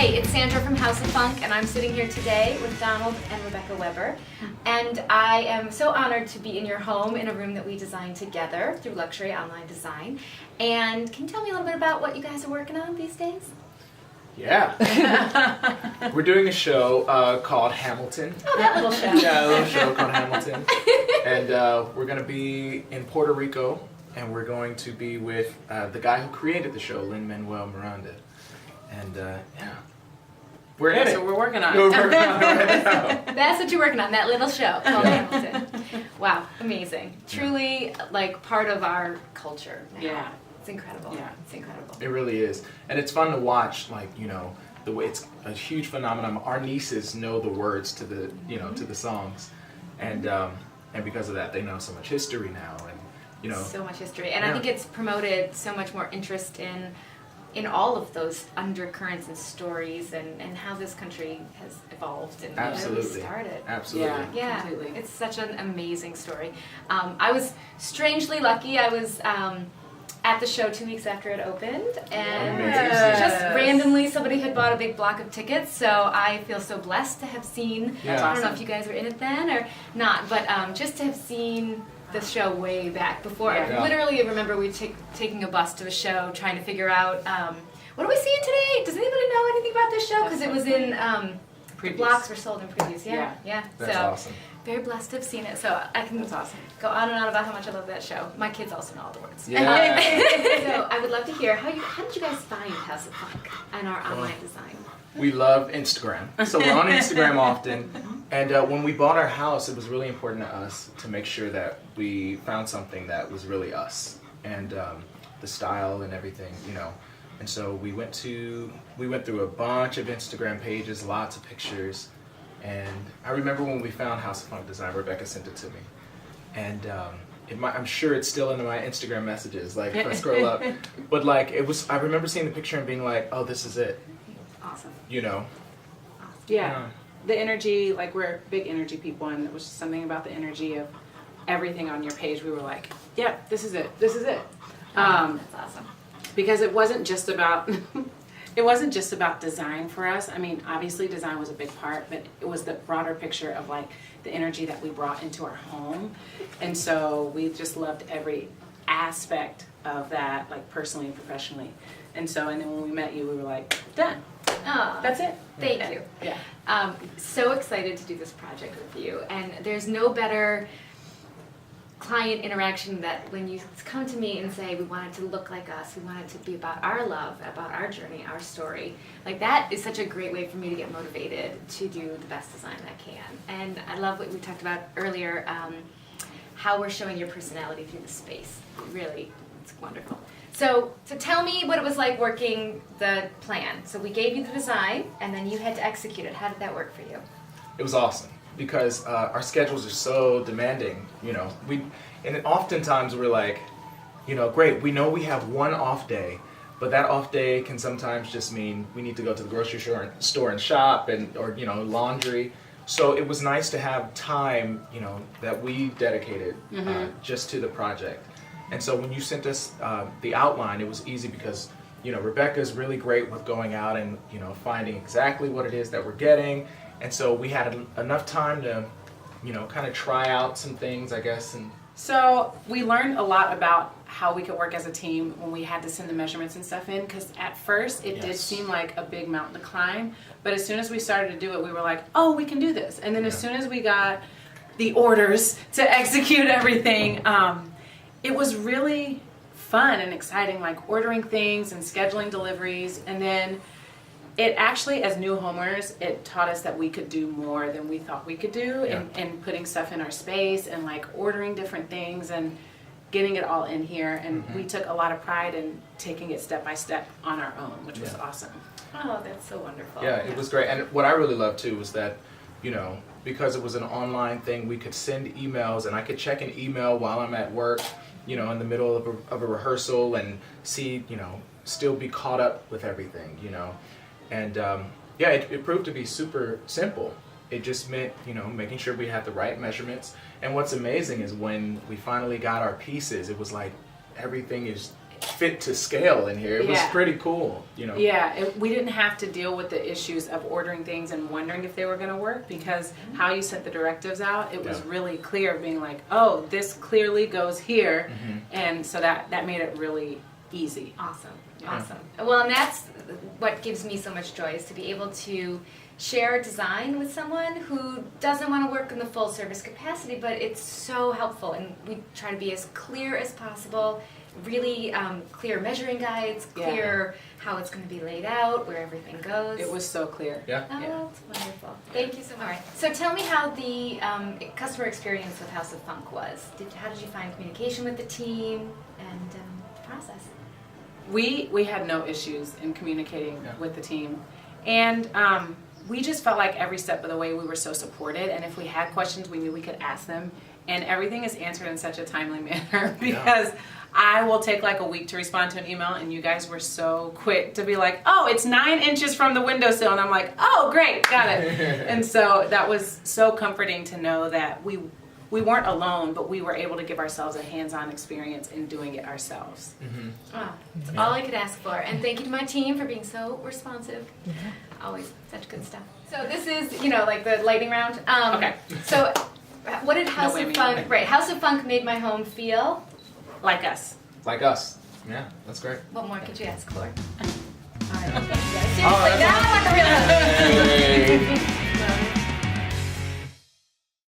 Hey, it's Sandra from House of Funk, and I'm sitting here today with Donald and Rebecca Weber. And I am so honored to be in your home in a room that we designed together through Luxury Online Design. And can you tell me a little bit about what you guys are working on these days? Yeah. We're doing a show called Hamilton. Oh, that little show. Yeah, a little show called Hamilton. And we're going to be in Puerto Rico, and we're going to be with the guy who created the show, Lin-Manuel Miranda. And yeah, we're in it. So we're working on it. We're working on it right now. That's what you're working on, that little show called Hamilton. Wow, amazing. Truly, like, part of our culture now. Yeah. It's incredible. Yeah. It's incredible. It really is. And it's fun to watch, like, you know, the way it's a huge phenomenon. Our nieces know the words to the, you know, to the songs. And because of that, they know so much history now. And, you know. So much history. And Yeah. I think it's promoted so much more interest in all of those undercurrents and stories and how this country has evolved and Absolutely. started. Absolutely. Yeah, Completely. it's such an amazing story. I was strangely lucky. I was at the show 2 weeks after it opened, and Amazing. just randomly somebody had bought a big block of tickets, so I feel so blessed to have seen, Yeah. I don't know if you guys were in it then or not, but just to have seen the show way back before. Yeah. I literally remember we taking a bus to a show trying to figure out, what are we seeing today? Does anybody know anything about this show? Because it was in, the Previews. blocks were sold in previews. Yeah. That's So, awesome. very blessed to have seen it. So I can That's awesome. go on and on about how much I love that show. My kids also know all the words. Yeah. So I would love to hear, how did you guys find House of Funk and our online design? We love Instagram. So we're on Instagram often. And when we bought our house, it was really important to us to make sure that we found something that was really us. And the style and everything, you know. And so we went through a bunch of Instagram pages, lots of pictures. And I remember when we found House of Funk Design, Rebecca sent it to me. And I'm sure it's still in my Instagram messages, like if I scroll up. But like I remember seeing the picture and being like, oh, this is it, Awesome. you know. Yeah. The energy, like, we're big energy people, and it was just something about the energy of everything on your page. We were like, yeah, this is it. This is it. That's awesome. Because it wasn't just about design for us. I mean, obviously design was a big part, but it was the broader picture of, like, the energy that we brought into our home. And so we just loved every aspect of that, like, personally and professionally. And then when we met you, we were like, done. Oh, That's it. Thank you. Yeah. So excited to do this project with you, and there's no better client interaction that when you come to me and say we want it to look like us, we want it to be about our love, about our journey, our story. Like, that is such a great way for me to get motivated to do the best design that I can. And I love what we talked about earlier, how we're showing your personality through the space. Really, it's wonderful. So tell me what it was like working the plan. So we gave you the design, and then you had to execute it. How did that work for you? It was awesome because our schedules are so demanding, you know. And oftentimes we're like, you know, great, we know we have one off day, but that off day can sometimes just mean we need to go to the grocery store and shop, or you know, laundry. So it was nice to have time, you know, that we dedicated just to the project. And so when you sent us the outline, it was easy because, you know, Rebecca's really great with going out and, you know, finding exactly what it is that we're getting. And so we had enough time to, you know, kind of try out some things, I guess. And So we learned a lot about how we could work as a team when we had to send the measurements and stuff in, because at first it did seem like a big mountain to climb, but as soon as we started to do it, we were like, oh, we can do this. And then as soon as we got the orders to execute everything, it was really fun and exciting, like ordering things and scheduling deliveries. And then it actually, as new homeowners, it taught us that we could do more than we thought we could do, and putting stuff in our space and, like, ordering different things and getting it all in here. And we took a lot of pride in taking it step by step on our own, which was awesome. Oh, that's so wonderful. yeah, it was great. And what I really loved too was that, you know, because it was an online thing, we could send emails, and I could check an email while I'm at work, you know, in the middle of a rehearsal, and see, you know, still be caught up with everything, you know. And yeah, it proved to be super simple. It just meant, you know, making sure we had the right measurements. And what's amazing is when we finally got our pieces, it was like everything is fit to scale in here. It was Yeah. pretty cool, you know. Yeah, we didn't have to deal with the issues of ordering things and wondering if they were going to work, because how you sent the directives out, it was Yeah. really clear, being like, oh, this clearly goes here, Mhm. and so that made it really easy. Awesome, Yeah. awesome. Well, and that's what gives me so much joy, is to be able to share design with someone who doesn't want to work in the full service capacity, but it's so helpful, and we try to be as clear as possible, really clear measuring guides, Yeah. clear how it's going to be laid out, where everything goes. It was so clear. Yeah. Oh, Yeah. that's wonderful. Thank you so much. All right. So tell me how the customer experience with House of Funk was. How did you find communication with the team and the process? We had no issues in communicating Yeah. with the team, and we just felt like every step of the way we were so supported, and if we had questions, we knew we could ask them, and everything is answered in such a timely manner, because I will take like a week to respond to an email, and you guys were so quick to be like, oh, it's 9 inches from the windowsill, and I'm like, oh, great, got it. And so that was so comforting to know that we weren't alone, but we were able to give ourselves a hands-on experience in doing it ourselves. Mm-hmm. Oh, it's all I could ask for. And thank you to my team for being so responsive. Always such good stuff. So this is, like the lightning round. Okay. So what did House way, of me, Funk, okay. right, House of Funk made my home feel? Like us. Like us. Yeah, that's great. What more could you ask for? All right, thank you. Oh, Seriously, now I'm like a real Hey.